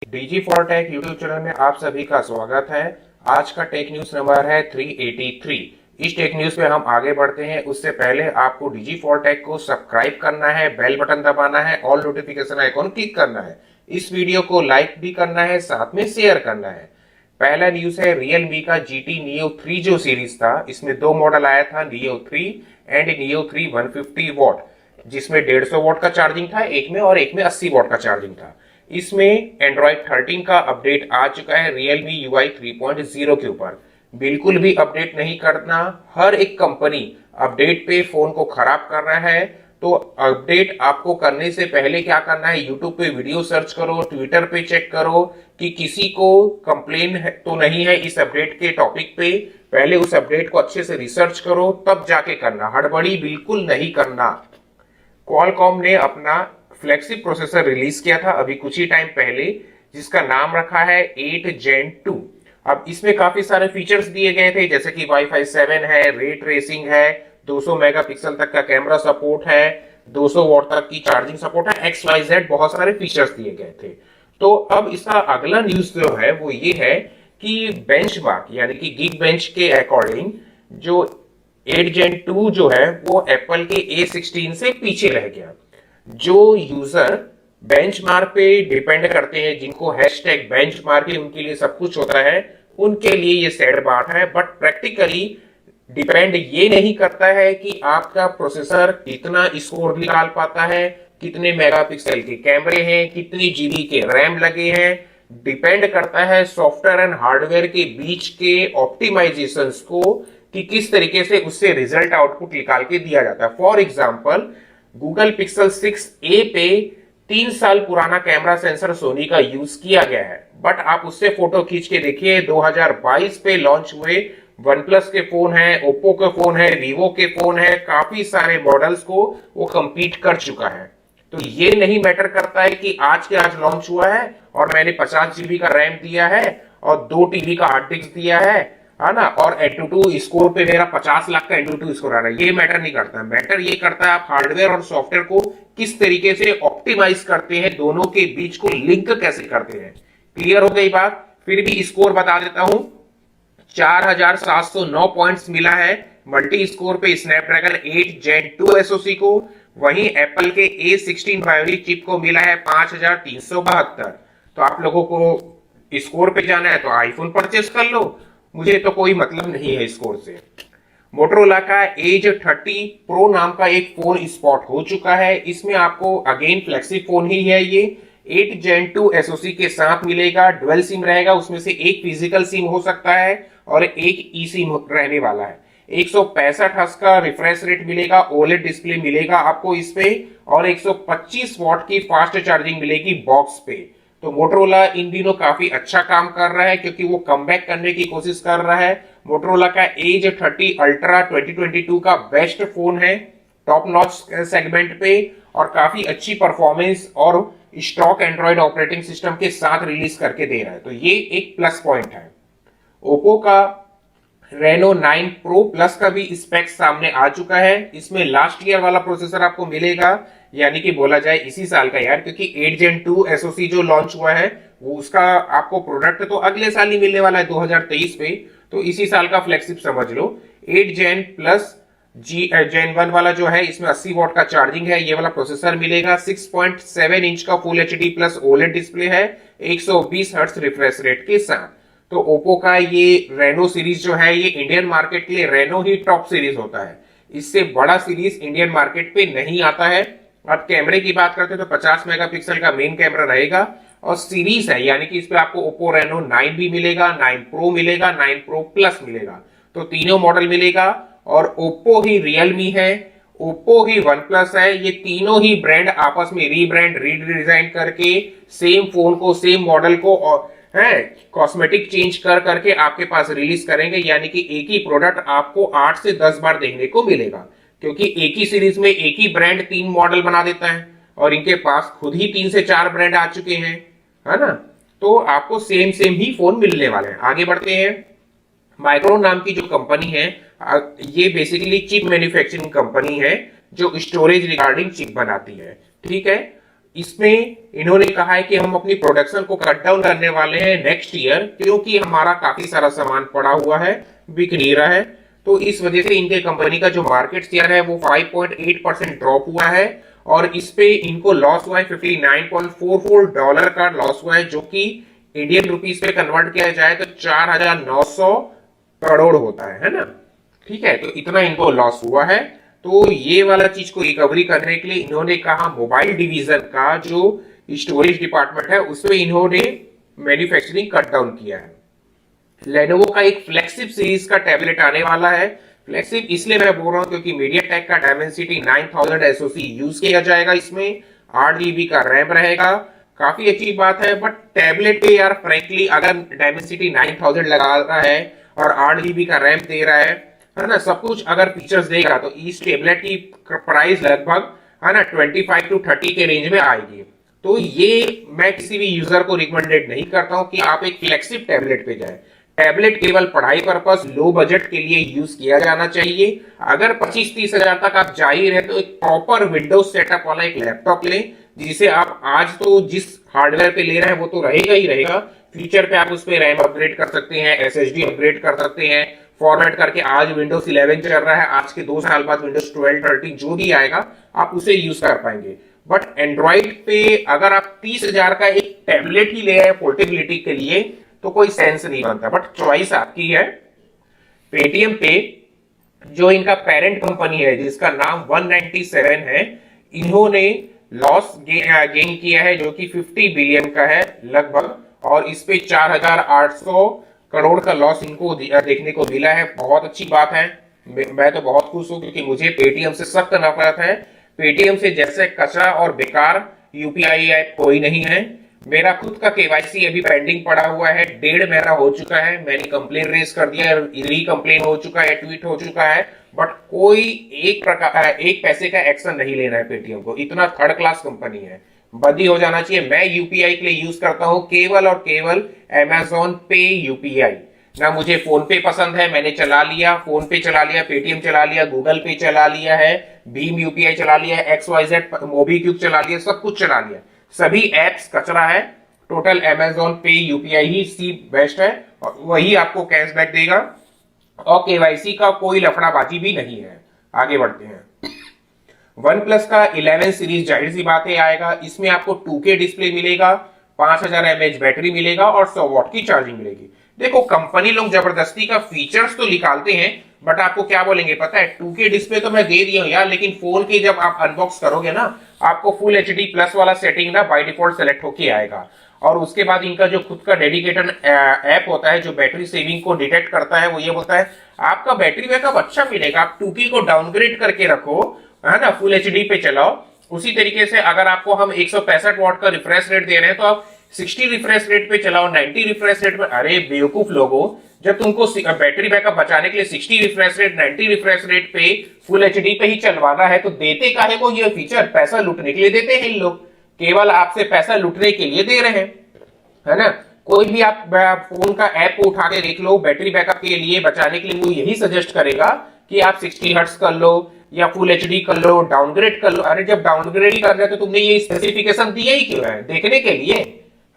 DG for take YouTube channel में आप सभी का स्वागत है। आज का टेक न्यूज नंबर है 383। इस टेक न्यूज पे हम आगे बढ़ते हैं उससे पहले आपको डीजी फॉर टेक को सब्सक्राइब करना है, बेल बटन दबाना है, ऑल नोटिफिकेशन आइकॉन क्लिक करना है, इस वीडियो को लाइक भी करना है, साथ में शेयर करना है। पहला न्यूज है Realme का GT Neo 3 जो सीरीज था, इसमें दो मॉडल आया था, Neo 3 एंड Neo 3 150 वॉट, जिसमें 150 वॉट का चार्जिंग था एक में और एक में 80 वॉट का चार्जिंग था। इसमें Android 13 का अपडेट आ चुका है Realme UI 3.0 के ऊपर। बिल्कुल भी अपडेट नहीं करना, हर एक कंपनी अपडेट पे फोन को खराब कर रहा है। तो अपडेट आपको करने से पहले क्या करना है, यूट्यूब पे वीडियो सर्च करो, ट्विटर पे चेक करो कि किसी को कंप्लेन तो नहीं है इस अपडेट के टॉपिक पे। पहले उस अपडेट को अच्छे से रिसर्च करो, तब जाके करना, हड़बड़ी बिल्कुल नहीं करना। क्वालकॉम ने अपना फ्लैगशिप प्रोसेसर रिलीज किया था अभी कुछ ही टाइम पहले, जिसका नाम रखा है 8 Gen 2। अब इसमें काफी सारे फीचर्स दिए गए थे, जैसे कि वाईफाई 7 है, रे ट्रेसिंग है, 200 मेगापिक्सल तक का कैमरा सपोर्ट है, 200 वॉट तक की चार्जिंग सपोर्ट है, XYZ बहुत सारे फीचर्स दिए गए थे। तो अब इसका अगला न्यूज जो है वो ये है कि बेंचमार्क यानी कि गिग बेंच के अकॉर्डिंग जो 8 Gen 2 जो है वो एप्पल के A16 से पीछे रह गया। जो यूजर बेंचमार्क पे डिपेंड करते हैं, जिनको हैशटैग बेंचमार्किंग उनके लिए सब कुछ होता है, उनके लिए ये सैड बात है। बट प्रैक्टिकली डिपेंड ये नहीं करता है कि आपका प्रोसेसर कितना स्कोर निकाल पाता है, कितने मेगापिक्सल के कैमरे हैं, कितनी जीबी के रैम लगे हैं। डिपेंड करता है सॉफ्टवेयर एंड हार्डवेयर के बीच के ऑप्टिमाइजेशंस को, कि किस तरीके से उससे रिजल्ट आउटपुट निकाल के दिया जाता है। For example Google pixel 6a पे 3 साल पुराना कैमरा सेंसर सोनी का यूज किया गया है, बट आप उससे फोटो खींच के देखिए 2022 पे लॉन्च हुए वन प्लस के फोन है, ओप्पो के फोन है, वीवो के फोन है, काफी सारे मॉडल्स को वो कंपीट कर चुका है। तो ये नहीं मैटर करता है कि आज के आज लॉन्च हुआ है और मैंने 50 जीबी का रैम दिया है और 2 टीबी का हार्ड डिस्क दिया है ना, और एंटूटू स्कोर पे मेरा 50 लाख का एंटूटू स्कोर आ रहा है। ये मैटर नहीं करता। मैटर ये करता है आप हार्डवेयर और सॉफ्टवेयर को किस तरीके से ऑप्टिमाइज करते हैं, दोनों के बीच को लिंक कैसे करते हैं। क्लियर हो गई बात? फिर भी स्कोर बता देता हूं, 4709 पॉइंट्स मिला है मल्टी स्कोर पे स्नैपड्रैगन 8 Gen 2 एसओसी को। वहीं एप्पल के A16 बायोनिक चिप को मिला है 5372। तो आप लोगों को स्कोर पे जाना है तो आईफोन परचेस कर लो, मुझे तो कोई मतलब नहीं है स्कोर से। मोटरोला का एज 30 प्रो नाम का एक फोन स्पॉट हो चुका है। इसमें आपको अगेन फ्लैगशिप फोन ही है ये, 8 Gen 2 एसओसी के साथ मिलेगा। डुअल सिम रहेगा, उसमें से एक फिजिकल सिम हो सकता है और एक ई सिम रहने वाला है। 165 हर्ट्ज का रिफ्रेश रेट मिलेगा, ओलेड डिस्प्ले मिलेगा आपको इस पे, और 125 वॉट की फास्ट चार्जिंग मिलेगी बॉक्स पे। तो मोटरोला इन दिनों काफी अच्छा काम कर रहा है, क्योंकि वो कमबैक करने की कोशिश कर रहा है। मोटरोला का एज 30 अल्ट्रा 2022 का बेस्ट फोन है टॉप नॉच सेगमेंट पे, और काफी अच्छी परफॉर्मेंस और स्टॉक एंड्रॉइड ऑपरेटिंग सिस्टम के साथ रिलीज करके दे रहा है। तो ये एक प्लस पॉइंट है। ओप्पो का रेनो 9 प्रो प्लस का भी स्पेक्स सामने आ चुका है। इसमें लास्ट ईयर वाला प्रोसेसर आपको मिलेगा, यानी कि बोला जाए इसी साल का यार, क्योंकि 8 Gen 2 एसओसी जो लॉन्च हुआ है वो उसका आपको प्रोडक्ट तो अगले साल ही मिलने वाला है 2023 पे, तो इसी साल का फ्लैगशिप समझ लो। 8 Gen प्लस Gen 1 वाला जो है, इसमें 80 वॉट का चार्जिंग है, ये वाला प्रोसेसर मिलेगा। 6.7 इंच का full HD plus OLED display है, 120 हर्ट्ज रिफ्रेश रेट के साथ। तो ओप्पो का ये रेनो सीरीज जो है, ये इंडियन मार्केट के लिए रेनो ही टॉप सीरीज होता है, इससे बड़ा सीरीज इंडियन मार्केट पे नहीं आता है। अब कैमरे की बात करते हैं तो 50 मेगापिक्सल का मेन कैमरा रहेगा, और सीरीज है यानी कि इस पे आपको ओप्पो रेनो 9 भी मिलेगा, 9 प्रो मिलेगा, 9 प्रो प्लस मिलेगा। तो तीनों मॉडल मिलेगा, और ओप्पो ही रियलमी है, ओप्पो ही वन प्लस है, ये तीनों ही ब्रांड आपस में रीब्रांड रीडिजाइन करके सेम फोन को, सेम मॉडल को है कॉस्मेटिक चेंज कर करके आपके पास रिलीज करेंगे। यानी कि एक ही प्रोडक्ट आपको 8 से 10 बार देखने को मिलेगा, क्योंकि एक ही सीरीज में एक ही ब्रांड 3 मॉडल बना देता है, और इनके पास खुद ही 3 से 4 ब्रांड आ चुके हैं, है ना। तो आपको सेम सेम ही फोन मिलने वाले हैं। आगे बढ़ते हैं। माइक्रोन नाम की जो कंपनी है, ये बेसिकली चिप मैन्युफैक्चरिंग कंपनी है जो स्टोरेज रिगार्डिंग चिप बनाती है, ठीक है। इसमें इन्होंने कहा है कि हम अपनी प्रोडक्शन को कट डाउन करने वाले हैं नेक्स्ट ईयर, क्योंकि हमारा काफी सारा सामान पड़ा हुआ है, बिक नहीं रहा है। तो इस वजह से इनके कंपनी का जो मार्केट शेयर है वो 5.8% ड्रॉप हुआ है, और इस पे इनको लॉस हुआ है $59.44 का लॉस हुआ है, जो कि इंडियन रुपीस पे कन्वर्ट किया जाए तो 4,900 करोड़ होता है ना। ठीक है, तो इतना इनको लॉस हुआ है। तो ये वाला चीज को रिकवरी करने के लिए इन्होंने कहा मोबाइल डिवीजन का जो स्टोरेज डिपार्टमेंट है उसमें इन्होंने मैन्युफैक्चरिंग कट डाउन किया है। लेनोवो का एक फ्लैगशिप सीरीज का टैबलेट आने वाला है। फ्लैगशिप इसलिए मैं बोल रहा हूं क्योंकि मीडियाटेक का डायमेंसिटी 9000 एसओसी यूज किया जाएगा, इसमें 8 GB का रैम रहेगा। काफी अच्छी बात है, बट टैबलेट पे यार फ्रैंकली अगर डायमेंसिटी 9000 लगा रहा है और 8 GB का रैम दे रहा है ना, सब कुछ अगर फीचर्स देगा तो इस टैबलेट की प्राइस लगभग है ना 25 to 30 के रेंज में आएगी। तो ये मैं किसी भी यूजर को रिकमेंडेड नहीं करता हूं कि आप एक फ्लैगशिप टैबलेट पे जाए। टैबलेट केवल पढ़ाई पर्पस लो बजट के लिए यूज किया जाना चाहिए। अगर 25-30 हजार तक आप जा ही रहे तो एक प्रॉपर विंडोज सेटअप वाला एक लैपटॉप लें, जिसे आप आज तो जिस हार्डवेयर पे ले रहे हैं वो तो रहेगा ही रहेगा, फ्यूचर पे आप उस पे रैम अपग्रेड कर सकते हैं, एसएसडी अपग्रेड कर सकते हैं, फॉर्मेट करके आज विंडोज 11 चल रहा है, आज के 2 साल बाद विंडोज 12 13 जो भी आएगा आप उसे यूज कर पाएंगे। बट एंड्रॉइड पे अगर आप 30,000 का एक टैबलेट ही ले आए पोर्टेबिलिटी के लिए तो कोई सेंस नहीं बनता, बट चॉइस आपकी है। पेटीएम पे जो इनका पेरेंट कंपनी है जिसका नाम 197 है, इन्होंने लॉस गेन किया है जो कि 50 बिलियन का है लगभग, और इस पे 4,800 करोड़ का लॉस इनको देखने को मिला है। बहुत अच्छी बात है, मैं तो बहुत खुश हूं क्योंकि मुझे पेटीएम से सख्त नफरत है। पेटीएम से जैसे कचरा और बेकार यूपीआई ऐप कोई नहीं है। मेरा खुद का केवाईसी अभी पेंडिंग पड़ा हुआ है, 1.5 महीना हो चुका है, मैंने कंप्लेन रेज कर दिया, री कंप्लेन हो चुका है, ट्वीट हो चुका है, बट कोई एक पैसे का एक्शन नहीं ले रहा है पेटीएम को। इतना थर्ड क्लास कंपनी है, बंदी हो जाना चाहिए। मैं यूपीआई के लिए यूज करता हूं केवल और केवल अमेजोन पे यूपीआई। ना मुझे फोन पे पसंद है, मैंने चला लिया, फोन पे चला लिया, पेटीएम चला लिया, गूगल पे चला लिया है, भीम यूपीआई चला लिया, XYZ मोबीक्विक चला लिया, सब कुछ चला लिया, सभी एप्स कचरा है। टोटल अमेजोन पे यूपीआई ही सी बेस्ट है और वही आपको कैशबैक देगा, और केवाईसी का कोई लफड़ाबाजी भी नहीं है। आगे बढ़ते हैं। वन प्लस का 11 सीरीज जाहिर सी बात है आएगा। इसमें आपको 2K डिस्प्ले मिलेगा, 5000 mAh बैटरी मिलेगा और 100 वॉट की चार्जिंग मिलेगी। देखो कंपनी लोग जबरदस्ती का फीचर्स तो निकालते हैं, बट आपको क्या बोलेंगे पता है, 2K डिस्प्ले तो मैं दे दिया हूं यार, लेकिन फोन के जब आप अनबॉक्स करोगे ना, आपको फुल HD प्लस वाला सेटिंग ना बाय डिफॉल्ट सेलेक्ट होके आएगा। और उसके बाद इनका जो खुद का डेडिकेटेड ऐप होता है जो बैटरी सेविंग को डिटेक्ट करता है, वो ये बोलता है आपका बैटरी बैकअप अच्छा मिलेगा, आप 2K को डाउनग्रेड करके रखो, है ना, फुल HD पे चलाओ। उसी तरीके से अगर आपको हम 165 वॉट का रिफ्रेश रेट दे रहे हैं तो आप 60 रिफ्रेश रेट पे चलाओ, 90 रिफ्रेश रेट पे। अरे बेवकूफ लोगो, जब तुमको बैटरी बैकअप बचाने के लिए 60 रिफ्रेश रेट 90 रिफ्रेश रेट पे फुल एचडी पे ही चलवाना है तो देते काहे को ये फीचर? पैसा लूटने के लिए देते हैं इन लोग, केवल आपसे पैसा लूटने के लिए दे रहे हैं, है ना। कोई भी आप फोन का ऐप उठा के देख लो, बैटरी बैकअप के लिए बचाने के लिए वो यही सजेस्ट करेगा कि आप 60 हर्ट्ज कर लो या फुल एचडी कर लो, डाउनग्रेड कर लो। अरे जब डाउनग्रेड ही कर रहे हो तो तुमने ये स्पेसिफिकेशन दिया ही क्यों है? देखने के लिए,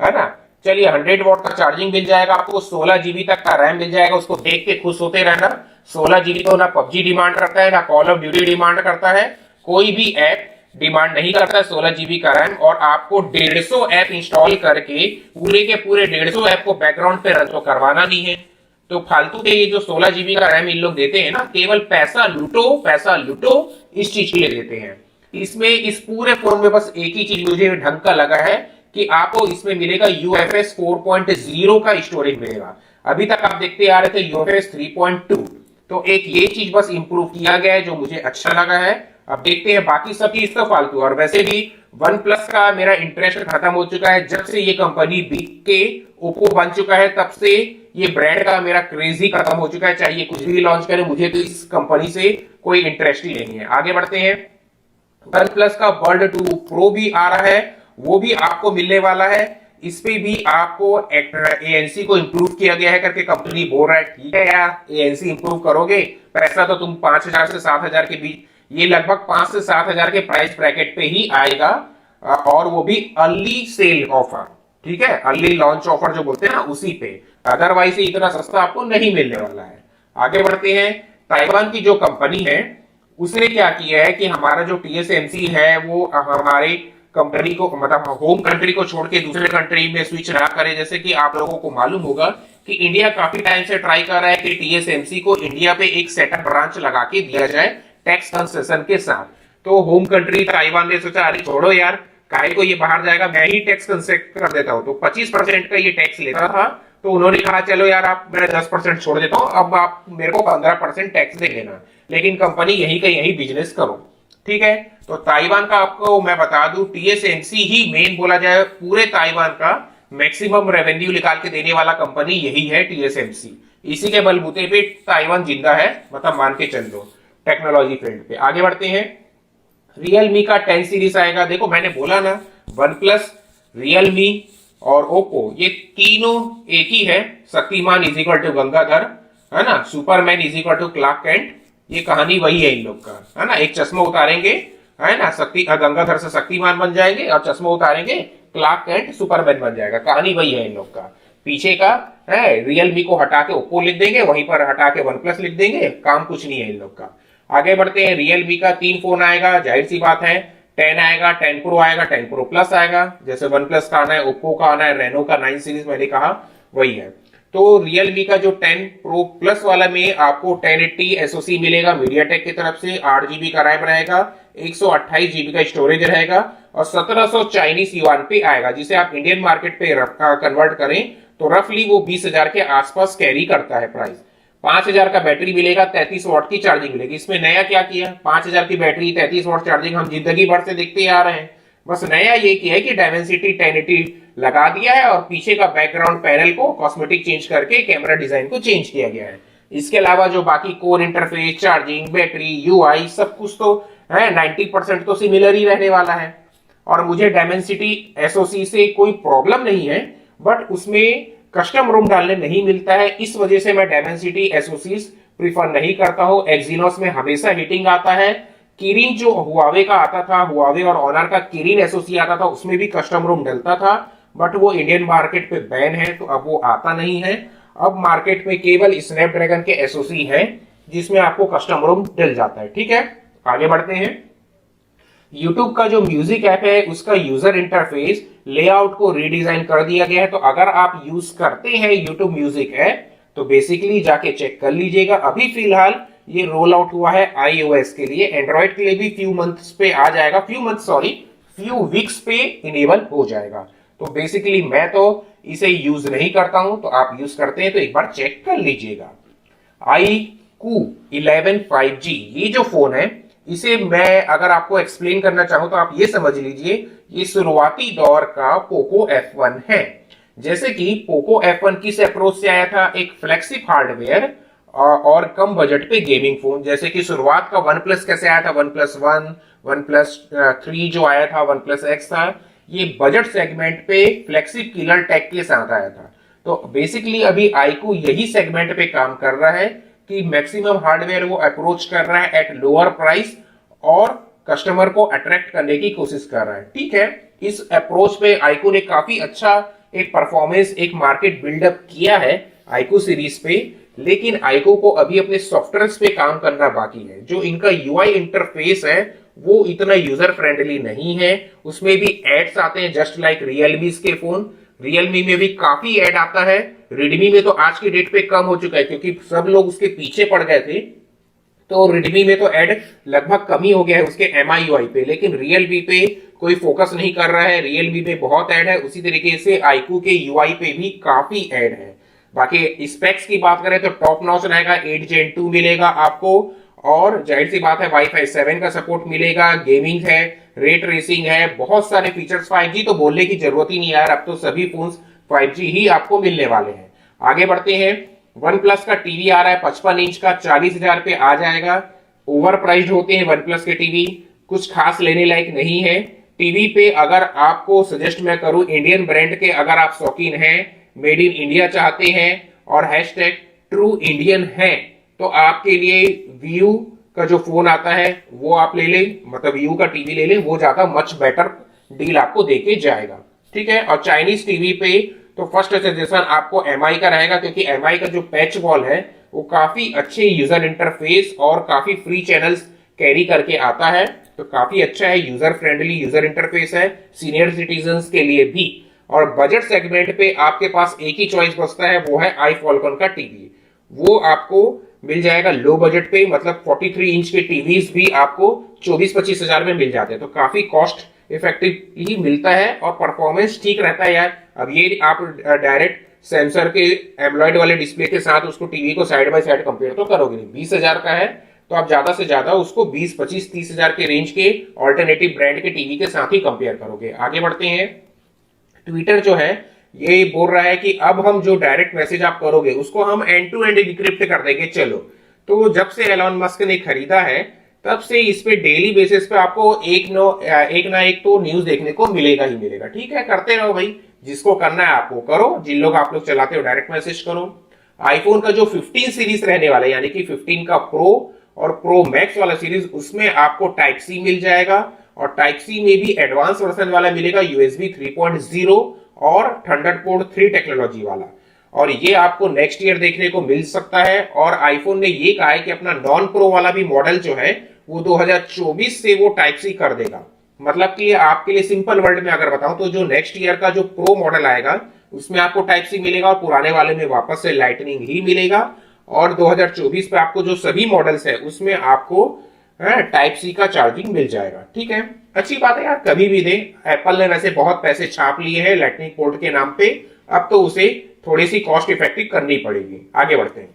है ना। चलिए 100 वॉट का चार्जिंग मिल जाएगा आपको, 16 GB तक का रैम मिल जाएगा, उसको देख के खुश होते रहना। 16 GB तो ना पबजी डिमांड करता है ना कॉल ऑफ ड्यूटी डिमांड करता है, कोई भी ऐप डिमांड नहीं करता है 16 GB का रैम। और आपको 150 ऐप इंस्टॉल करके पूरे के पूरे 150 ऐप को बैकग्राउंड पे रन तो करवाना नहीं है। तो फालतू के ये जो 16 GB का रैम इन लोग देते हैं ना, केवल पैसा लूटो इस चीज के लिए देते हैं। इसमें इस पूरे फोन में बस एक ही चीज मुझे ढंग का लगा है कि आपको इसमें मिलेगा UFS 4.0 का स्टोरेज मिलेगा। अभी तक आप देखते आ रहे थे UFS 3.2, तो एक ये चीज बस इंप्रूव किया गया है जो मुझे अच्छा लगा है। अब देखते हैं बाकी सब चीज तो फालतू। और वैसे भी वन प्लस का मेरा इंटरेस्ट खत्म हो चुका है, जब से ये कंपनी बिक के ओप्पो बन चुका है तब से ये ब्रांड का मेरा क्रेज ही खत्म हो चुका है। चाहिए कुछ भी लॉन्च करे, मुझे तो इस कंपनी से कोई इंटरेस्ट ही नहीं है। आगे बढ़ते हैं। वन प्लस का वर्ल्ड 2 प्रो भी आ रहा है, वो भी आपको मिलने वाला है। इस पे भी आपको ANC को इंप्रूव किया गया है करके कंपनी बोल रहा है। ठीक है यार, ANC इंप्रूव करोगे, पैसा तो तुम 5,000 से 7,000 के बीच, ये लगभग 5 से 7,000 के प्राइस ब्रैकेट पे ही आएगा। और वो भी अर्ली सेल ऑफर, ठीक है, अर्ली लॉन्च ऑफर जो बोलते हैं ना, उसी पे। अदरवाइज इतना सस्ता आपको नहीं मिलने वाला है। आगे बढ़ते हैं। ताइवान की जो कंपनी है उसने क्या किया है कि हमारा जो टीएसएमसी है वो हमारे कंपनी को, मतलब होम कंट्री को छोड़ के दूसरे कंट्री में स्विच ना करे। जैसे कि आप लोगों को मालूम होगा कि इंडिया काफी टाइम से ट्राई कर रहा है कि टीएसएमसी को इंडिया पे एक सेटअप ब्रांच लगा के दिया जाए टैक्स कंसेशन के साथ। तो होम कंट्री ताइवान ने सोचा अरे छोड़ो यार, काहे को ये बाहर जाएगा, मैं ही टैक्स कंसेट कर देता हूं। तो 25% का ये टैक्स लेता था, तो उन्होंने कहा चलो यार आप, मैं 10% छोड़ देता हूं, अब आप मेरे को 15% टैक्स दे देना, लेकिन कंपनी यही का यही बिजनेस करो, ठीक है। तो ताइवान का आपको मैं बता दूं, टीएसएमसी ही मेन बोला जाए पूरे ताइवान का मैक्सिमम रेवेन्यू निकाल के देने वाला कंपनी यही है, टीएसएमसी। इसी के बलबूते पे ताइवान जिंदा है, मतलब मान के चल दो टेक्नोलॉजी फील्ड पे। आगे बढ़ते हैं। रियलमी का 10 सीरीज आएगा। देखो मैंने बोला ना, वन प्लस, रियलमी और ओप्पो ये तीनों एक ही है। Shaktimaan is equal to Gangadhar, है ना, Superman is equal to Clark Kent, ये कहानी वही है इन लोग का, है ना। एक चश्मा उतारेंगे, है ना, गंगाधर से शक्तिमान बन जाएंगे, और चश्मा उतारेंगे क्लार्क कैंट सुपरमैन बन जाएगा। कहानी वही है इन लोग का। पीछे का है रियलमी को हटा के ओप्पो लिख देंगे, वहीं पर हटा के वन प्लस लिख देंगे, काम कुछ नहीं है इन लोग का। आगे बढ़ते हैं। रियलमी का 3 फोन आएगा, जाहिर सी बात है 10 आएगा, 10 प्रो आएगा, 10 प्रो प्लस आएगा। जैसे वन प्लस का आना है, ओप्पो का आना है, रेनो का 9 सीरीज मैंने कहा वही है। तो रियलमी का जो 10 प्रो प्लस वाला में आपको 1080 एसओसी मिलेगा मीडियाटेक की तरफ से, 8 GB का रैम रहेगा, 128 GB का स्टोरेज रहेगा, और 1700 चाइनीज युआन पे आएगा, जिसे आप इंडियन मार्केट पे कन्वर्ट करें तो रफली वो 20,000 के आसपास कैरी करता है प्राइस। 5000 का बैटरी मिलेगा, 33 वाट की चार्जिंग मिलेगी। इसमें नया क्या किया, 5000 की बैटरी 33 वाट चार्जिंग हम जिंदगी भर से देखते आ रहे हैं। बस नया ये किया है कि डायमेंसिटी 1080 लगा दिया है, और पीछे का बैकग्राउंड पैनल को कॉस्मेटिक चेंज करके कैमरा डिजाइन को चेंज किया गया है। इसके अलावा जो बाकी core interface, charging, battery, UI सब कुछ तो है 90% तो सिमिलर ही रहने वाला है। और मुझे डायमेंसिटी एसओसी से कोई प्रॉब्लम नहीं है, बट उसमें कस्टम रोम डालने नहीं मिलता है, इस वजह से मैं डायमेंसिटी एसओसीज प्रीफर नहीं करता हूं। एक्सिनोस में हमेशा हीटिंग आता है। किरिन जो हुआवे का आता था, हुआवे और ऑनर का किरिन एसओसी आता था, उसमें भी कस्टम रोम डलता था, बट वो इंडियन मार्केट पे बैन है, तो अब वो आता नहीं है। अब मार्केट में केवल स्नैपड्रैगन के एसओसी है जिसमें आपको कस्टम रोम डल जाता है, ठीक है। आगे बढ़ते हैं। YouTube का जो म्यूजिक ऐप है उसका यूजर इंटरफेस लेआउट को रीडिजाइन कर दिया गया है। तो अगर आप यूज करते हैं YouTube म्यूजिक ऐप तो बेसिकली जाके चेक कर लीजिएगा। अभी फिलहाल ये रोल आउट हुआ है iOS के लिए, एंड्रॉइड के लिए भी फ्यू वीक्स पे इनेबल हो जाएगा। तो बेसिकली मैं तो इसे यूज नहीं करता हूं, तो आप यूज करते हैं तो एक बार चेक कर लीजिएगा। iQOO 11 5G ये जो फोन है, इसे मैं अगर आपको एक्सप्लेन करना चाहूं तो आप ये समझ लीजिए, ये शुरुआती दौर का पोको F1 है। जैसे कि पोको F1 किस अप्रोच से आया था, एक फ्लैगशिप हार्डवेयर और कम बजट पे गेमिंग फोन। जैसे कि शुरुआत का वन प्लस कैसे आया था, वन प्लस 1, वन प्लस 3 जो आया था, वन प्लस एक्स था, ये बजट सेगमेंट पे फ्लैगशिप किलर टेक के साथ आया था। तो बेसिकली अभी iQOO यही सेगमेंट पे काम कर रहा है कि मैक्सिमम हार्डवेयर वो अप्रोच कर रहा है एट लोअर प्राइस और कस्टमर को अट्रैक्ट करने की कोशिश कर रहा है, ठीक है। इस अप्रोच पे iQOO ने काफी अच्छा एक परफॉर्मेंस, एक मार्केट बिल्डअप किया है iQOO सीरीज पे, लेकिन iQOO को अभी अपने सॉफ्टवेयर पे काम करना बाकी है। जो इनका यूआई इंटरफेस है वो इतना यूजर फ्रेंडली नहीं है, उसमें भी एड्स आते हैं जस्ट लाइक रियलमी के फोन। रियलमी में भी काफी ऐड आता है, रेडमी में तो आज की डेट पे कम हो चुका है क्योंकि सब लोग उसके पीछे पड़ गए थे। तो रेडमी में तो ऐड लगभग कम ही हो गया है उसके MIUI पे, लेकिन रियलमी पे कोई फोकस नहीं कर रहा है। रियलमी में बहुत ऐड है, उसी तरीके से iQOO के UI पे भी काफी ऐड है। बाकी स्पेक्स की बात करें तो टॉप नॉच रहेगा, 8 Gen 2 मिलेगा आपको, और जाहिर सी बात है वाईफाई 7 का सपोर्ट मिलेगा, गेमिंग है, रे ट्रेसिंग है, बहुत सारे फीचर्स। 5G तो बोलने की जरूरत ही नहीं यार, अब तो सभी फोन्स 5G ही आपको मिलने वाले हैं। आगे बढ़ते हैं। वन प्लस का टीवी आ रहा है 55 इंच का, 40,000 पे आ जाएगा। ओवर प्राइस्ड होते हैं वन प्लस के टीवी, कुछ खास लेने लायक नहीं है। टीवी पे अगर आपको सजेस्ट मैं करूं, इंडियन ब्रांड के अगर आप शौकीन हैं, मेड इन इंडिया चाहते हैं और हैशटैग ट्रू इंडियन है, तो आपके लिए व्यू का जो फोन आता है वो आप ले लें, मतलब व्यू का टीवी ले लें, वो ज्यादा मच बेटर डील आपको देके जाएगा। ठीक है, और चाइनीज टीवी पे तो फर्स्ट सजेशन आपको एमआई का रहेगा, क्योंकि एमआई का जो पैच वॉल है वो काफी अच्छे यूजर इंटरफेस और काफी फ्री चैनल्स कैरी करके आता है, तो काफी अच्छा है, यूजर फ्रेंडली यूजर इंटरफेस है सीनियर सिटीजन्स के लिए भी। और बजट सेगमेंट पे आपके पास एक ही चॉइस बचता है, वो है आई फॉल्कन का टीवी। वो आपको मिल जाएगा लो बजट पे, मतलब 43 इंच के टीवीज भी आपको 24-25 हजार में मिल जाते हैं, तो काफी कॉस्ट इफेक्टिव ही मिलता है और परफॉर्मेंस ठीक रहता है यार। अब ये आप डायरेक्ट सेंसर के एमोलेड वाले डिस्प्ले के साथ उसको टीवी को साइड बाय साइड कंपेयर तो करोगे नहीं। 20 हजार का है तो आप ज्यादा से ज्यादा उसको 20-25-30 हजार के रेंज के ऑल्टरनेटिव ब्रांड के टीवी के साथ ही कंपेयर करोगे। आगे बढ़ते हैं। ट्विटर जो है ये बोल रहा है कि अब हम जो डायरेक्ट मैसेज आप करोगे उसको हम एंड टू एंड डिक्रिप्ट कर देंगे। चलो, तो जब से एलॉन मस्क ने खरीदा है तब से इस पे डेली बेसिस पे आपको एक ना एक तो न्यूज देखने को मिलेगा ही मिलेगा। ठीक है, करते रहो भाई, जिसको करना है आपको करो, जिन लोग आप लोग चलाते हो डायरेक्ट मैसेज करो। आईफोन का जो 15 सीरीज रहने वाला है, यानी कि 15 का प्रो और प्रो मैक्स वाला सीरीज, उसमें आपको टाइप सी मिल जाएगा, और टाइप सी में भी एडवांस वर्जन वाला मिलेगा, यूएसबी 3.0 और थंडरबोल्ट 3 टेक्नोलॉजी वाला, और ये आपको नेक्स्ट ईयर देखने को मिल सकता है। और आईफोन ने ये कहा है कि अपना नॉन प्रो वाला भी मॉडल जो है वो 2024 से वो टाइप सी कर देगा। मतलब कि आपके लिए सिंपल वर्ड में अगर बताऊं तो जो नेक्स्ट ईयर का जो प्रो मॉडल आएगा उसमें आपको टाइप सी मिलेगा, और पुराने वाले में वापस से लाइटनिंग ही मिलेगा। और 2024 पे आपको जो सभी मॉडल्स है उसमें आपको टाइप सी का चार्जिंग मिल जाएगा। ठीक है, अच्छी बात है यार, कभी भी दे। एप्पल ने वैसे बहुत पैसे छाप लिए हैं लाइटनिंग पोर्ट के नाम पे, अब तो उसे थोड़ी सी कॉस्ट इफेक्टिव करनी पड़ेगी। आगे बढ़ते हैं।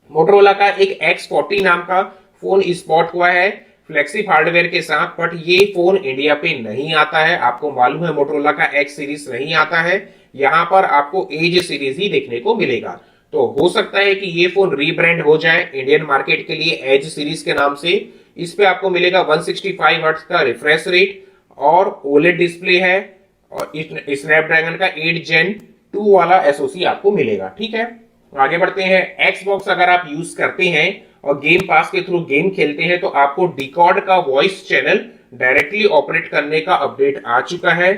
मोटरोला का एक X40 नाम का फोन स्पॉट हुआ है फ्लेक्सिब हार्डवेयर के साथ, बट ये फोन इंडिया पे नहीं आता है। आपको मालूम है मोटरोला का X सीरीज नहीं आता है, यहाँ पर आपको एज सीरीज ही देखने को मिलेगा। तो हो सकता है कि ये फोन रीब्रांड हो जाए इंडियन मार्केट के लिए एज सीरीज के नाम से। इस पे आपको मिलेगा 165 हर्ट्ज का रिफ्रेश रेट और ओलेड डिस्प्ले है, और स्नैपड्रैगन का 8 Gen 2 वाला एसओसी आपको मिलेगा। ठीक है, आगे बढ़ते हैं। एक्सबॉक्स अगर आप यूज करते हैं और गेम पास के थ्रू गेम खेलते हैं तो आपको डिकॉर्ड का वॉइस चैनल डायरेक्टली ऑपरेट करने का अपडेट आ चुका है,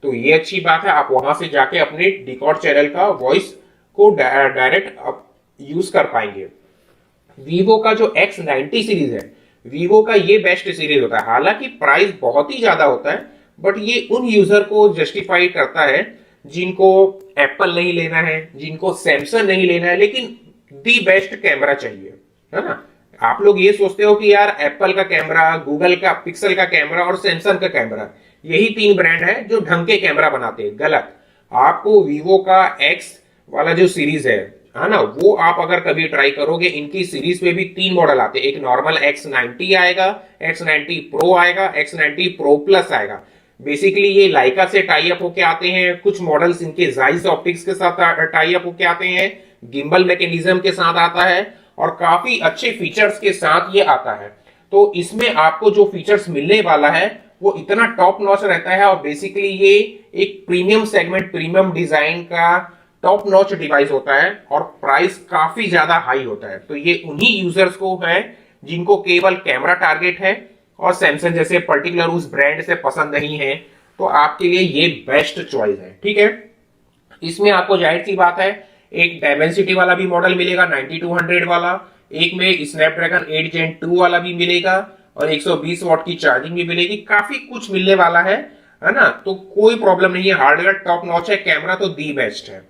तो ये अच्छी बात है। आप वहां से जाके अपने डिकॉर्ड चैनल का वॉइस को डायरेक्ट यूज कर पाएंगे। वीवो का जो X90 सीरीज है, वीवो का ये बेस्ट सीरीज होता है। हालांकि प्राइस बहुत ही ज्यादा होता है, बट ये उन यूजर को जस्टिफाई करता है जिनको एप्पल नहीं लेना है, जिनको सैमसंग नहीं लेना है, लेकिन दी बेस्ट कैमरा चाहिए, है ना। आप लोग ये सोचते हो कि यार एप्पल का कैमरा, गूगल का पिक्सल का कैमरा और सैमसंग का कैमरा, यही 3 ब्रांड है जो ढंग के कैमरा बनाते हैं। गलत। आपको वीवो का X वाला जो सीरीज है ना, वो आप अगर कभी ट्राई करोगे, इनकी सीरीज में भी 3 मॉडल आते हैं। एक नॉर्मल X90 आएगा, X90 प्रो आएगा, X90 प्रो प्लस आएगा। बेसिकली ये लाइका से टाई अप होके आते हैं, कुछ मॉडल्स इनके जाइस ऑप्टिक्स के साथ टाई अप होके आते हैं, गिम्बल मैकेनिज्म के साथ आता है, और काफी अच्छे फीचर्स के साथ ये आता है। तो इसमें आपको जो फीचर्स मिलने वाला है वो इतना टॉप नॉच रहता है, और बेसिकली ये एक प्रीमियम सेगमेंट, प्रीमियम डिजाइन का टॉप नॉच डिवाइस होता है, और प्राइस काफी ज्यादा हाई होता है। तो ये उन्हीं यूजर्स को है जिनको केवल कैमरा टारगेट है और सैमसंग जैसे पर्टिकुलर उस ब्रांड से पसंद नहीं है, तो आपके लिए ये बेस्ट चॉइस है। ठीक है, इसमें आपको जाहिर सी बात है एक डायमेंसिटी वाला भी मॉडल मिलेगा 9200 वाला, एक में स्नैपड्रैगन 8 Gen 2 वाला भी मिलेगा, और 120 वॉट की चार्जिंग भी मिलेगी। काफी कुछ मिलने वाला है ना, तो कोई प्रॉब्लम नहीं है। हार्डवेयर टॉप नॉच है, कैमरा तो दी बेस्ट है।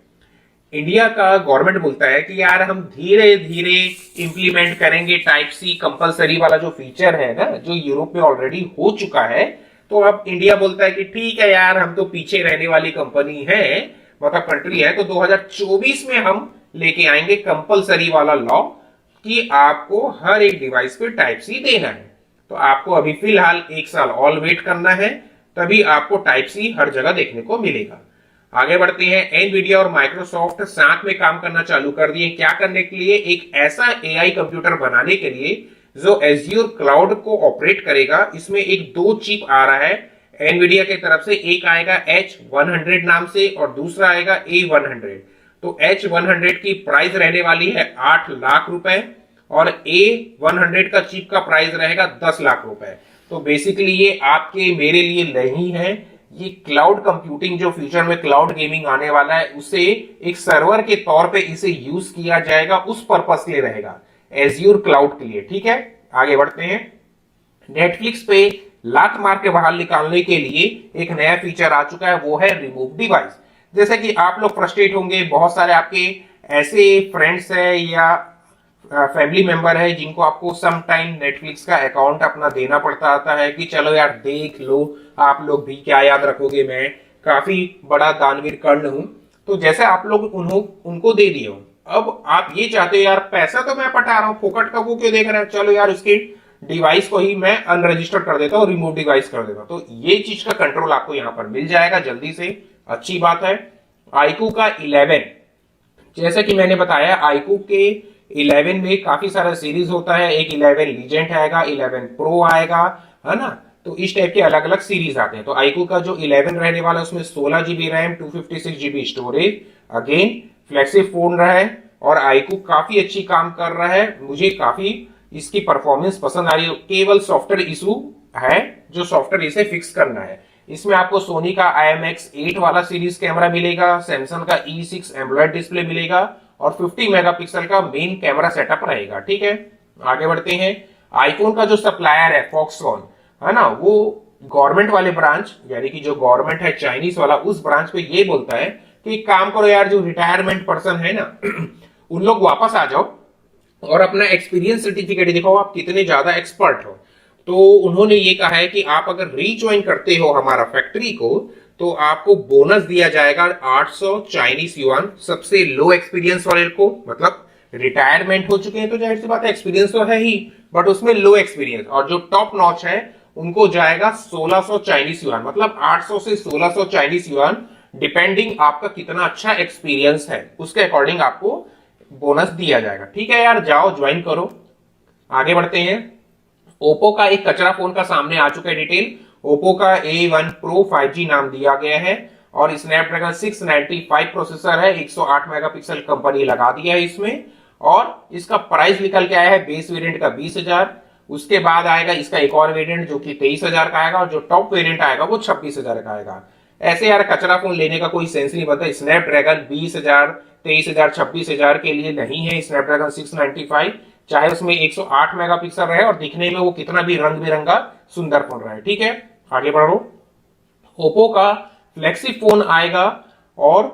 इंडिया का गवर्नमेंट बोलता है कि यार हम धीरे धीरे इंप्लीमेंट करेंगे टाइप सी कंपलसरी वाला जो फीचर है ना, जो यूरोप में ऑलरेडी हो चुका है। तो अब इंडिया बोलता है कि ठीक है यार, हम तो पीछे रहने वाली कंपनी है, मतलब कंट्री है, तो 2024 में हम लेके आएंगे कंपलसरी वाला लॉ कि आपको हर एक डिवाइस पे टाइप सी देना है। तो आपको अभी फिलहाल 1 साल और वेट करना है, तभी आपको टाइप सी हर जगह देखने को मिलेगा। आगे बढ़ते हैं। एनवीडिया और माइक्रोसॉफ्ट साथ में काम करना चालू कर दिए। क्या करने के लिए? एक ऐसा एआई कंप्यूटर बनाने के लिए जो एज्योर क्लाउड को ऑपरेट करेगा। इसमें एक 2 चिप आ रहा है एनवीडिया की तरफ से, एक आएगा H100 नाम से और दूसरा आएगा A100। तो H100 की प्राइस रहने वाली है 8 लाख रुपए और A100 का चिप का प्राइस रहेगा 10 लाख रुपए। तो बेसिकली ये आपके मेरे लिए नहीं है, ये क्लाउड कंप्यूटिंग जो फ्यूचर में क्लाउड गेमिंग आने वाला है उसे एक सर्वर के तौर पे इसे यूज किया जाएगा, उस पर्पस के लिए रहेगा, एज्यूर क्लाउड के लिए। ठीक है, आगे बढ़ते हैं। नेटफ्लिक्स पे लात मार के बाहर निकालने के लिए एक नया फीचर आ चुका है, वो है रिमूव डिवाइस। जैसे कि आप लोग फ्रस्ट्रेट होंगे, बहुत सारे आपके ऐसे फ्रेंड्स है या फैमिली मेंबर है जिनको आपको सम टाइम नेटफ्लिक्स का अकाउंट अपना देना पड़ता आता है कि चलो यार देख लो, आप लोग भी क्या याद रखोगे, मैं काफी बड़ा दानवीर कर्ण हूं। तो जैसे आप लोग उनको दे दिए हो, अब आप ये चाहते हो यार पैसा तो मैं पटा रहा हूं, फोकट का वो क्यों देख रहे हैं, चलो यार उसके डिवाइस को ही मैं अनरजिस्टर्ड कर देता हूं, रिमूव डिवाइस कर देता हूं। तो ये चीज का कंट्रोल आपको यहां पर मिल जाएगा जल्दी से, अच्छी बात है। आईक्यू का 11, जैसा कि मैंने बताया आईक्यू के 11 में काफी सारा सीरीज होता है, एक 11 लीजेंड आएगा, 11 प्रो आएगा, है ना। तो इस टाइप के अलग अलग सीरीज आते हैं। तो आईक्यू का जो 11 रहने वाला है उसमें 16 GB RAM, 256 GB storage, again flexible phone रहा है और आईक्यू काफी अच्छी काम कर रहा है, मुझे काफी इसकी परफॉर्मेंस पसंद आ रही है। केवल सॉफ्टवेयर इशू है, जो सॉफ्टवेयर इसे फिक्स करना है। इसमें आपको सोनी का IMX8 वाला सीरीज कैमरा मिलेगा, सैमसंग का E6 एमोलेड डिस्प्ले मिलेगा और 50 मेगापिक्सल का मेन कैमरा सेटअप रहेगा। ठीक है, आगे बढ़ते हैं। आईफोन का जो सप्लायर है फॉक्सकॉन, है ना, वो गवर्नमेंट वाले ब्रांच, यानी कि जो गवर्नमेंट है चाइनीज वाला, उस ब्रांच पे ये बोलता है कि काम करो यार, जो रिटायरमेंट पर्सन है ना उन लोग वापस आ जाओ और अपना एक्सपीरियंस सर्टिफिकेट दिखाओ, आप कितने ज्यादा एक्सपर्ट हो। तो उन्होंने ये कहा है कि आप अगर रीज्वाइन करते हो हमारा फैक्ट्री को तो आपको बोनस दिया जाएगा 800 चाइनीज युआन, सबसे लो एक्सपीरियंस वाले को, मतलब रिटायरमेंट हो चुके हैं तो जाहिर सी बात है एक्सपीरियंस तो है ही, बट उसमें लो एक्सपीरियंस, और जो टॉप नॉच है उनको जाएगा 1600 चाइनीज युआन, मतलब 800 से 1600 चाइनीज युआन, डिपेंडिंग आपका कितना अच्छा एक्सपीरियंस है उसके अकॉर्डिंग आपको बोनस दिया जाएगा। ठीक है यार, जाओ ज्वाइन करो। आगे बढ़ते हैं। ओप्पो का एक कचरा फोन का सामने आ चुका है डिटेल। ओप्पो का A1 Pro 5G नाम दिया गया है और स्नैपड्रैगन 695 प्रोसेसर है, 108 मेगापिक्सल कंपनी लगा दिया है इसमें, और इसका प्राइस निकल के आया है बेस वेरिएंट का 20,000, उसके बाद आएगा इसका एक और वेरिएंट जो कि 23,000 का आएगा और जो टॉप वेरिएंट आएगा वो 26,000 का आएगा। ऐसे यार कचरा फोन लेने का कोई सेंस नहीं बनता। स्नैपड्रैगन 20,000, 23,000, 26,000 के लिए नहीं है स्नैपड्रैगन 695, चाहे उसमें 108 मेगापिक्सल रहे और दिखने में वो कितना भी रंग बिरंगा सुंदर फोन रहे। ठीक है, आगे बढ़ो। ओप्पो का फ्लैगशिप फोन आएगा और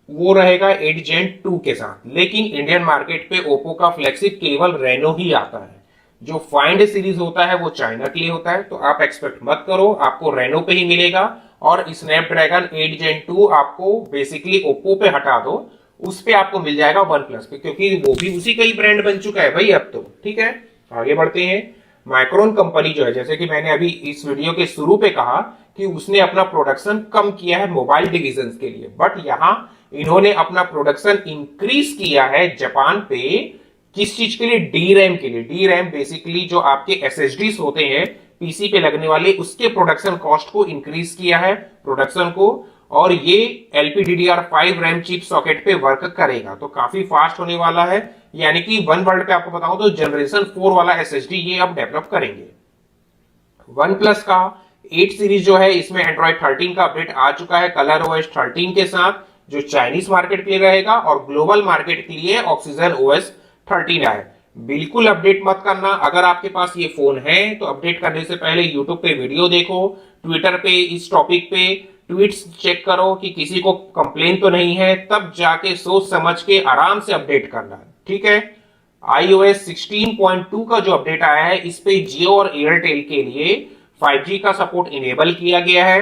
वो रहेगा 8 Gen 2 के साथ, लेकिन इंडियन मार्केट पे ओप्पो का फ्लैगशिप केवल रेनो ही आता है। जो फाइंड सीरीज होता है वो चाइना के लिए होता है, तो आप एक्सपेक्ट मत करो, आपको रेनो पे ही मिलेगा। और स्नैपड्रैगन 8 Gen 2 आपको बेसिकली ओप्पो पे हटा दो, उस पे आपको मिल जाएगा वन प्लस पे, क्योंकि वो भी उसी का ही ब्रांड बन चुका है भाई अब तो। ठीक है, आगे बढ़ते हैं। माइक्रोन कंपनी जो है, जैसे कि मैंने अभी इस वीडियो के शुरू पे कहा कि उसने अपना प्रोडक्शन कम किया है मोबाइल डिवीजन के लिए, बट यहां इन्होंने अपना प्रोडक्शन इंक्रीज किया है जापान पे। किस चीज के लिए? डी रैम के लिए। डी रैम बेसिकली जो आपके SSDs होते हैं पीसी पे लगने वाले, उसके प्रोडक्शन कॉस्ट को इंक्रीज किया है प्रोडक्शन को, और ये LPDDR5 रैम चिप सॉकेट पे वर्क करेगा, तो काफी फास्ट होने वाला है। यानी कि वन वर्ल्ड पे आपको बताऊं तो जनरेशन 4 वाला SSD ये अब डेवलप करेंगे। वन प्लस का 8 सीरीज जो है, इसमें एंड्रॉइड 13 का अपडेट आ चुका है कलर OS 13 के साथ, जो चाइनीज मार्केट के लिए रहेगा, और ग्लोबल मार्केट के लिए ऑक्सीजन OS 13 है। बिल्कुल अपडेट मत करना, अगर आपके पास ये फोन है तो अपडेट करने से पहले यूट्यूब पे वीडियो देखो, ट्विटर पे इस टॉपिक पे ट्वीट्स चेक करो कि किसी को कंप्लेन तो नहीं है, तब जाके सोच समझ के आराम से अपडेट करना। ठीक है, iOS 16.2 का जो अपडेट आया है, इस पे जियो और एयरटेल के लिए 5G का सपोर्ट इनेबल किया गया है,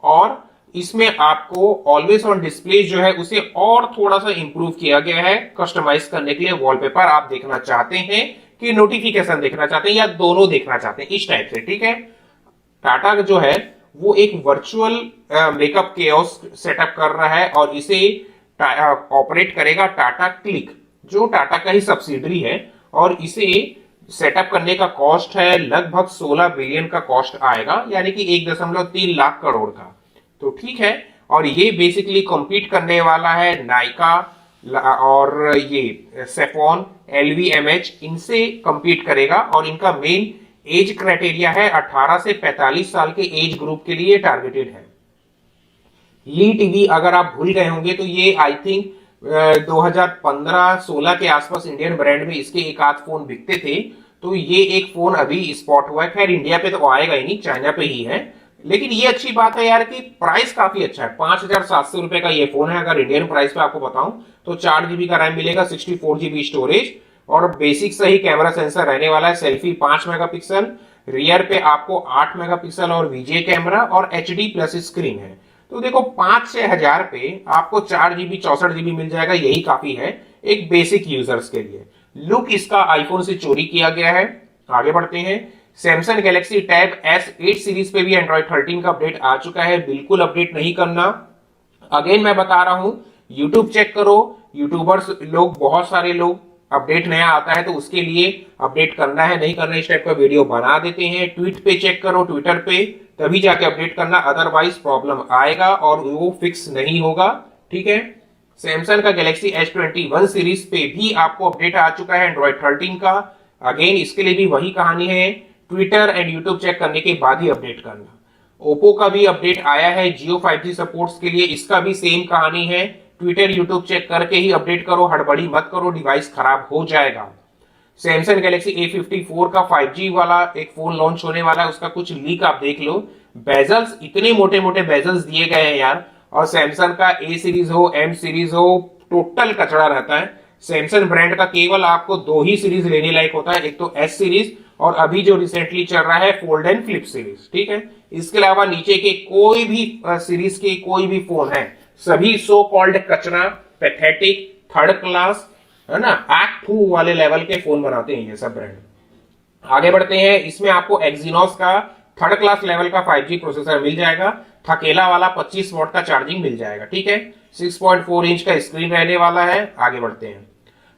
और इसमें आपको ऑलवेज ऑन डिस्प्ले जो है उसे और थोड़ा सा इंप्रूव किया गया है कस्टमाइज करने के लिए। वॉलपेपर आप देखना चाहते हैं कि नोटिफिकेशन देखना चाहते हैं या दोनों देखना चाहते हैं, इस टाइप से। ठीक है, टाटा जो है वो एक वर्चुअल मेकअप केओस सेटअप कर रहा है और इसे ऑपरेट करेगा टाटा क्लिक, जो टाटा का ही सब्सिडरी है, और इसे सेटअप करने का कॉस्ट है लगभग 16 बिलियन का कॉस्ट आएगा, यानी कि 1.3 लाख करोड़ का। तो ठीक है, और ये बेसिकली कॉम्पीट करने वाला है नायका और ये सेफोन, LVMH, इनसे कॉम्पीट करेगा, और इनका मेन एज क्राइटेरिया है 18 से 45 साल के एज ग्रुप के लिए टारगेटेड है। ली टीवी अगर आप भूल गए होंगे तो ये आई थिंक 2015-16 के आसपास इंडियन ब्रांड में इसके एक आध फोन बिकते थे। तो ये एक फोन अभी स्पॉट हुआ है। खैर इंडिया पे तो आएगा ही नहीं, चाइना पे ही है। लेकिन ये अच्छी बात है यार कि प्राइस काफी अच्छा है। 5,700 रुपए का ये फोन है। अगर इंडियन प्राइस पे आपको बताऊं तो 4 GB का रैम मिलेगा, 64 GB स्टोरेज और बेसिक सही कैमरा सेंसर रहने वाला है। सेल्फी 5 मेगापिक्सल, रियर पे आपको 8 मेगापिक्सल और वीजे कैमरा और HD प्लस स्क्रीन है। तो देखो 5-6 हजार पे आपको 4 GB 64 GB मिल जाएगा, यही काफी है एक बेसिक यूजर्स के लिए। लुक इसका आईफोन से चोरी किया गया है। आगे बढ़ते हैं। Samsung Galaxy tab S8 series पे भी एंड्रॉइड 13 का अपडेट आ चुका है। बिल्कुल अपडेट नहीं करना। अगेन मैं बता रहा हूं, यूट्यूब चेक करो। यूट्यूबर्स लोग, बहुत सारे लोग अपडेट नया आता है तो उसके लिए अपडेट करना है नहीं करना इस टाइप का वीडियो बना देते हैं। ट्वीट पे चेक करो, ट्विटर पे, तभी जाके अपडेट करना, अदरवाइज प्रॉब्लम आएगा और वो फिक्स नहीं होगा। ठीक है। सैमसंग का गैलेक्सी S21 सीरीज पे भी आपको अपडेट आ चुका है एंड्रॉइड 13 का। अगेन इसके लिए भी वही कहानी है, ट्विटर एंड यूट्यूब चेक करने के बाद ही अपडेट करना। ओप्पो का भी अपडेट आया है जियो 5G सपोर्ट्स के लिए, इसका भी सेम कहानी है। ट्विटर यूट्यूब चेक करके ही अपडेट करो, हड़बड़ी मत करो, डिवाइस खराब हो जाएगा। सैमसंग गैलेक्सी A54 का 5G वाला एक फोन लॉन्च होने वाला है, उसका कुछ लीक आप देख लो। बेजल्स, इतने मोटे मोटे बेजल्स दिए गए हैं यार। और सैमसंग का A सीरीज हो, M सीरीज हो, टोटल कचरा रहता है। सैमसंग ब्रांड का केवल आपको 2 ही सीरीज लेने लायक होता है, एक तो S सीरीज और अभी जो रिसेंटली चल रहा है फोल्ड एंड फ्लिप सीरीज। ठीक है। इसके अलावा नीचे के कोई भी सीरीज के कोई भी फोन है, सभी सो कॉल्ड कचरा, पैथेटिक, थर्ड क्लास, है ना, एक्ट 2 वाले लेवल के फोन बनाते हैं ये सब ब्रांड। आगे बढ़ते हैं। इसमें आपको एक्सिनोस का थर्ड क्लास लेवल का 5G प्रोसेसर मिल जाएगा। थकेला वाला 25 वॉट का चार्जिंग मिल जाएगा। ठीक है। 6.4 इंच का स्क्रीन रहने वाला है। आगे बढ़ते हैं।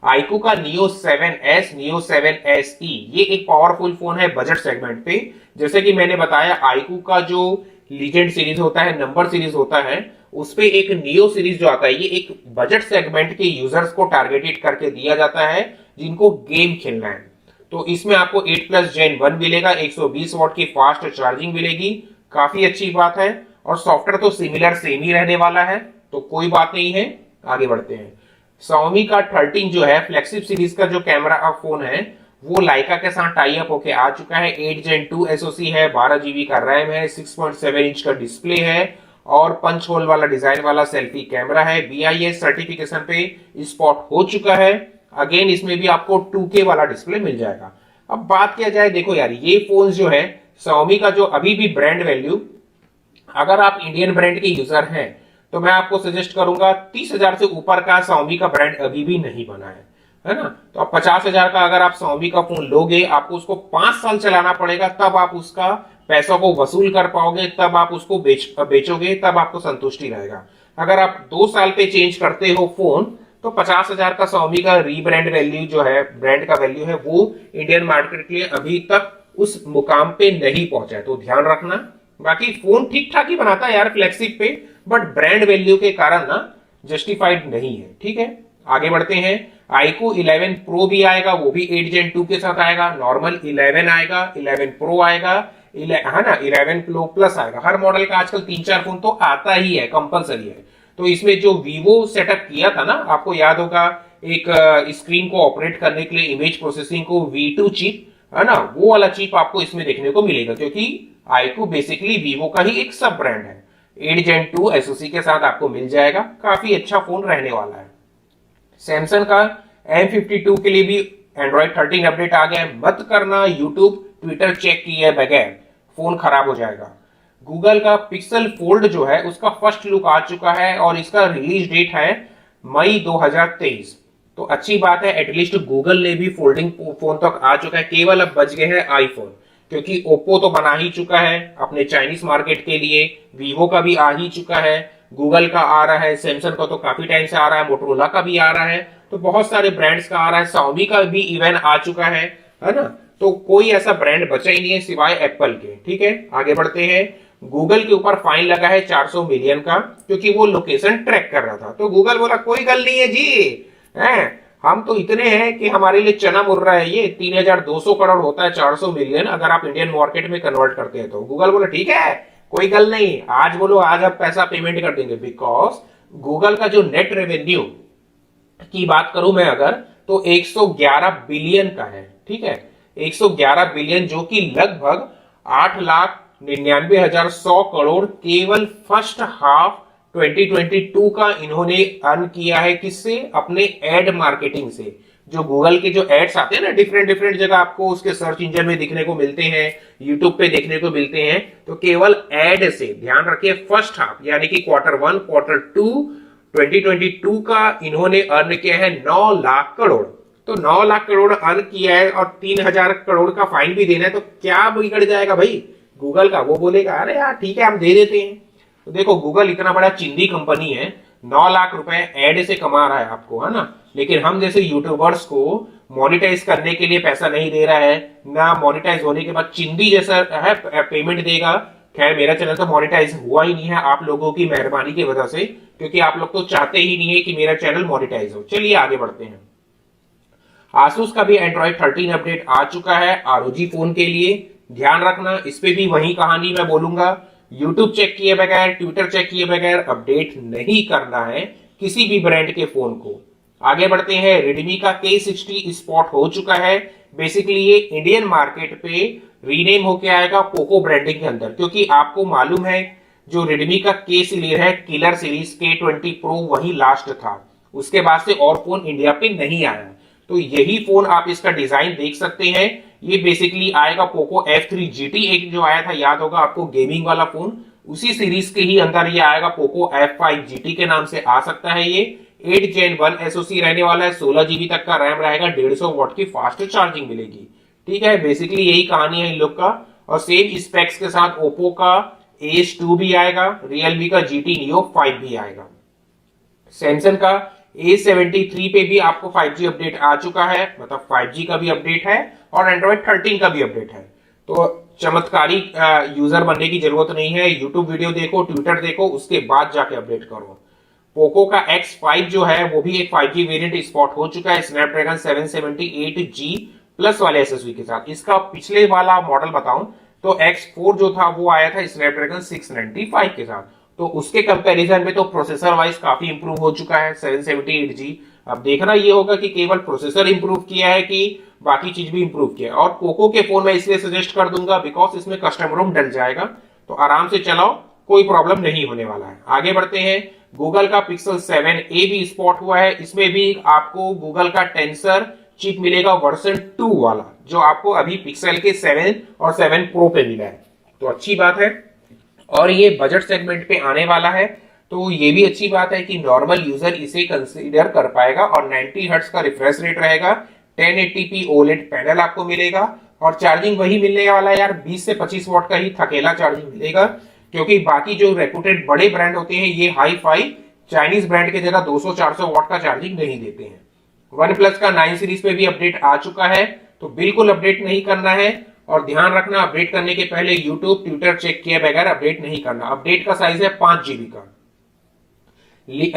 आईकू का Neo 7S, Neo 7SE, ये एक पावरफुल फोन है बजट सेगमेंट पे। जैसे कि मैंने बताया, आईकू का जो लीजेंड सीरीज होता है, नंबर सीरीज होता है, उस पे एक नियो सीरीज जो आता है, ये एक बजट सेगमेंट के यूजर्स को टारगेटेड करके दिया जाता है जिनको गेम खेलना है। तो इसमें आपको 8+ Gen 1 मिलेगा, 120 वॉट की फास्ट चार्जिंग मिलेगी, काफी अच्छी बात है। और सॉफ्टवेयर तो सिमिलर सेम ही रहने वाला है, तो कोई बात नहीं है। आगे बढ़ते हैं। Xiaomi का 13 जो है फ्लैगशिप सीरीज का जो कैमरा फोन है, वो लाइका के साथ टाई अप होके आ चुका है। 8 Gen 2 SoC है, 12 GB का रैम है, 6.7 इंच का डिस्प्ले है और पंच होल वाला डिजाइन वाला सेल्फी कैमरा है। BIS सर्टिफिकेशन पे स्पॉट हो चुका है। अगेन इसमें भी आपको 2K वाला डिस्प्ले मिल जाएगा। अब बात किया जाए, देखो यार, ये फोन जो है Xiaomi का जो अभी भी ब्रांड वैल्यू, अगर आप इंडियन ब्रांड के यूजर हैं तो मैं आपको सजेस्ट करूंगा 30,000 से ऊपर का Xiaomi का ब्रांड अभी भी नहीं बना है ना। तो आप 50,000 का अगर आप Xiaomi का फोन लोगे, आपको उसको 5 साल चलाना पड़ेगा, तब आप उसका पैसों को वसूल कर पाओगे, तब आप उसको बेचोगे, तब आपको संतुष्टि रहेगा। अगर आप 2 साल पे चेंज करते हो फोन, तो 50,000 का Xiaomi का रीब्रांड वैल्यू जो है, ब्रांड का वैल्यू है, वो इंडियन मार्केट के लिए अभी तक उस मुकाम पे नहीं पहुंचा है, तो ध्यान रखना। बाकी फोन ठीक ठाक ही बनाता है यार फ्लैगशिप पे, बट ब्रांड वैल्यू के कारण ना जस्टिफाइड नहीं है। ठीक है। आगे बढ़ते हैं। iQOO 11 Pro भी आएगा, वो भी 8 Gen 2 के साथ आएगा। नॉर्मल 11 आएगा, 11 Pro आएगा, है ना, 11 Pro Plus आएगा। हर मॉडल का आजकल 3-4 फोन तो आता ही है, कंपलसरी है। तो इसमें जो Vivo सेटअप किया था ना, आपको याद होगा, एक स्क्रीन को ऑपरेट करने के लिए इमेज प्रोसेसिंग को V2 चिप, है ना, वो वाला चिप आपको इसमें देखने को मिलेगा, क्योंकि iQOO बेसिकली Vivo का ही एक सब ब्रांड है। 8 Gen 2 SoC के साथ आपको मिल जाएगा, काफी अच्छा फोन रहने वाला है। सैमसंग का M52 के लिए भी एंड्रॉइड 13 अपडेट आ गया है। मत करना यूट्यूब ट्विटर चेक किए बगैर, फोन खराब हो जाएगा। गूगल का पिक्सल फोल्ड जो है उसका फर्स्ट लुक आ चुका है और इसका रिलीज डेट है मई 2023। तो अच्छी बात है, एटलीस्ट गूगल ने भी फोल्डिंग फोन तक आ चुका है। केवल अब बच गए हैं आईफोन, क्योंकि ओप्पो तो बना ही चुका है अपने चाइनीज मार्केट के लिए, वीवो का भी आ ही चुका है, गूगल का आ रहा है, सैमसंग का तो काफी टाइम से आ रहा है, मोटोरोला का भी आ रहा है, तो बहुत सारे ब्रांड्स का आ रहा है, Xiaomi का भी इवन आ चुका है ना। तो कोई ऐसा ब्रांड बचा ही नहीं है सिवाय एप्पल के। ठीक है। आगे बढ़ते हैं। गूगल के ऊपर फाइन लगा है 400 मिलियन का, क्योंकि वो लोकेशन ट्रैक कर रहा था। तो गूगल बोला कोई गल नहीं है जी, हम तो इतने हैं कि हमारे लिए चना मुर रहा है, ये 3,200 करोड़ होता है 400 मिलियन, अगर आप इंडियन मार्केट में कन्वर्ट करते हैं तो। गूगल बोला ठीक है, कोई गल नहीं, आज बोलो आज आप पैसा पेमेंट कर देंगे, बिकॉज गूगल का जो नेट रेवेन्यू की बात करूं मैं अगर, तो 111 बिलियन का है, ठीक है, 111 बिलियन, जो कि लगभग 8,99,100 करोड़ केवल फर्स्ट हाफ 2022 का इन्होंने अर्न किया है। किससे? अपने एड मार्केटिंग से। जो गूगल के जो एड्स आते हैं ना, डिफरेंट डिफरेंट जगह आपको उसके सर्च इंजन में दिखने को मिलते हैं, यूट्यूब पे देखने को मिलते हैं, तो केवल एड से, ध्यान रखिए, फर्स्ट हाफ यानी कि Q1 Q2 2022 का इन्होंने अर्न किया है 9 लाख करोड़। तो 9 लाख करोड़ अर्न किया है और 3,000 करोड़ का फाइन भी देना है, तो क्या बिगड़ जाएगा भाई गूगल का? वो बोलेगा अरे यार ठीक है हम दे देते हैं। तो देखो गूगल इतना बड़ा चिंदी कंपनी है, 9 लाख रुपए एड से कमा रहा है आपको, है ना, लेकिन हम जैसे यूट्यूबर्स को मोनिटाइज करने के लिए पैसा नहीं दे रहा है, ना मोनिटाइज होने के बाद चिंदी जैसा है पेमेंट देगा। खैर मेरा चैनल तो मोनिटाइज हुआ ही नहीं है आप लोगों की मेहरबानी की वजह से, क्योंकि आप लोग तो चाहते ही नहीं है कि मेरा चैनल मोनिटाइज हो। चलिए आगे बढ़ते हैं। आसूस का भी एंड्रॉइड 13 अपडेट आ चुका है ROG फोन के लिए। ध्यान रखना इस पे भी वही कहानी मैं बोलूंगा, यूट्यूब चेक किए बगैर, ट्विटर चेक किए बगैर अपडेट नहीं करना है किसी भी ब्रांड के फोन को। आगे बढ़ते हैं। रेडमी का K60 स्पॉट हो चुका है। बेसिकली ये इंडियन मार्केट पे रीनेम होके आएगा पोको ब्रांडिंग के अंदर, क्योंकि आपको मालूम है जो रेडमी का K सीरीज है, किलर सीरीज K20 प्रो वही लास्ट था, उसके बाद से और फोन इंडिया पे नहीं आया। तो यही फोन आप इसका डिजाइन देख सकते हैं, ये बेसिकली आएगा पोको F3 GT, एक जो आया था याद होगा आपको गेमिंग वाला फोन, उसी सीरीज के ही अंदर ये आएगा पोको F5 GT के नाम से आ सकता है। ये 8 Gen 1 SoC रहने वाला है, 16 GB तक का रैम रहेगा, 150 वॉट की फास्ट चार्जिंग मिलेगी। ठीक है, बेसिकली यही कहानी है इन लोग का। और सेम स्पेक्स के साथ ओप्पो का Ace2 भी आएगा, रियलमी का GT Neo 5 भी आएगा, सैमसंग का A73 पे भी आपको 5G अपडेट आ चुका है, मतलब 5G का भी अपडेट है और एंड्रॉइड 13 का भी अपडेट है। तो चमत्कारी यूजर बनने की जरूरत नहीं है, यूट्यूब वीडियो देखो, ट्विटर देखो, उसके बाद जाके अपडेट करो। पोको का X5 जो है वो भी एक 5G वेरिएंट स्पॉट हो चुका है, स्नैपड्रैगन 778G प्लस वाले एसओसी के साथ। इसका पिछले वाला मॉडल बताऊं तो X4 जो था वो आया था स्नैपड्रैगन 695 के साथ, तो उसके कंपैरिजन में तो प्रोसेसर वाइज काफी इंप्रूव हो चुका है 778G। अब देखना ये होगा कि केवल प्रोसेसर इंप्रूव किया है कि बाकी चीज भी इंप्रूव किया है। और पोको के फोन में इसलिए सजेस्ट कर दूंगा बिकॉज इसमें कस्टम रोम डल जाएगा, तो आराम से चलाओ, कोई प्रॉब्लम नहीं होने वाला है। आगे बढ़ते हैं। गूगल का Pixel 7a भी स्पॉट हुआ है, इसमें भी आपको गूगल का टेंसर चिप मिलेगा वर्जन 2 वाला, जो आपको अभी पिक्सल के 7 और 7 प्रो पे मिला है, तो अच्छी बात है। और ये बजट सेगमेंट पे आने वाला है, तो ये भी अच्छी बात है कि नॉर्मल यूजर इसे कंसीडर कर पाएगा। और 90 हर्ट्ज का रिफ्रेश रेट रहेगा, 1080p OLED पैनल आपको मिलेगा, और चार्जिंग वही मिलने वाला है यार, 20 से 25 वॉट का ही थकेला चार्जिंग मिलेगा, क्योंकि बाकी जो रेपुटेड बड़े ब्रांड होते हैं ये हाई फाई चाइनीज ब्रांड के जगह 200-400 वॉट का चार्जिंग नहीं देते हैं। OnePlus का 9 सीरीज पे भी अपडेट आ चुका है, तो बिल्कुल अपडेट नहीं करना है। और ध्यान रखना अपडेट करने के पहले यूट्यूब ट्विटर चेक किए बगैर अपडेट नहीं करना। अपडेट का साइज है 5 GB का।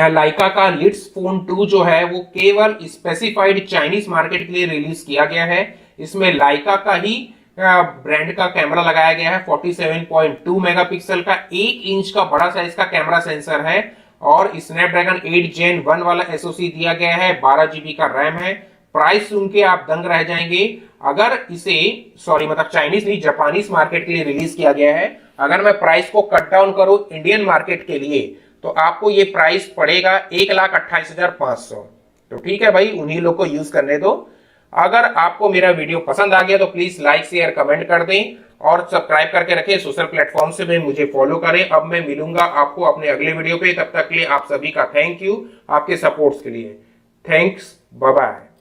लाइका का लिट्स फोन 2 जो है वो केवल स्पेसिफाइड चाइनीज मार्केट के लिए रिलीज किया गया है। इसमें लाइका का ही ब्रांड का कैमरा लगाया गया है, 47.2 मेगापिक्सल का 1 इंच का बड़ा साइज का कैमरा सेंसर है, और स्नैपड्रैगन 8 Gen 1 वाला एसओसी दिया गया है, 12 GB का रैम है। प्राइस सुन के आप दंग रह जाएंगे। अगर इसे मतलब चाइनीज नहीं जापानीज मार्केट के लिए रिलीज किया गया है, अगर मैं प्राइस को कट डाउन करूं इंडियन मार्केट के लिए तो आपको ये प्राइस पड़ेगा 1,28,500। तो ठीक है भाई, उन्हीं लोग को यूज करने दो। अगर आपको मेरा वीडियो पसंद आ गया तो प्लीज लाइक शेयर कमेंट कर दें और सब्सक्राइब करके रखें। सोशल प्लेटफॉर्म से भी मुझे फॉलो करें। अब मैं मिलूंगा आपको अपने अगले वीडियो पे, तब तक के लिए आप सभी का थैंक यू आपके सपोर्ट्स के लिए। Thanks, bye bye.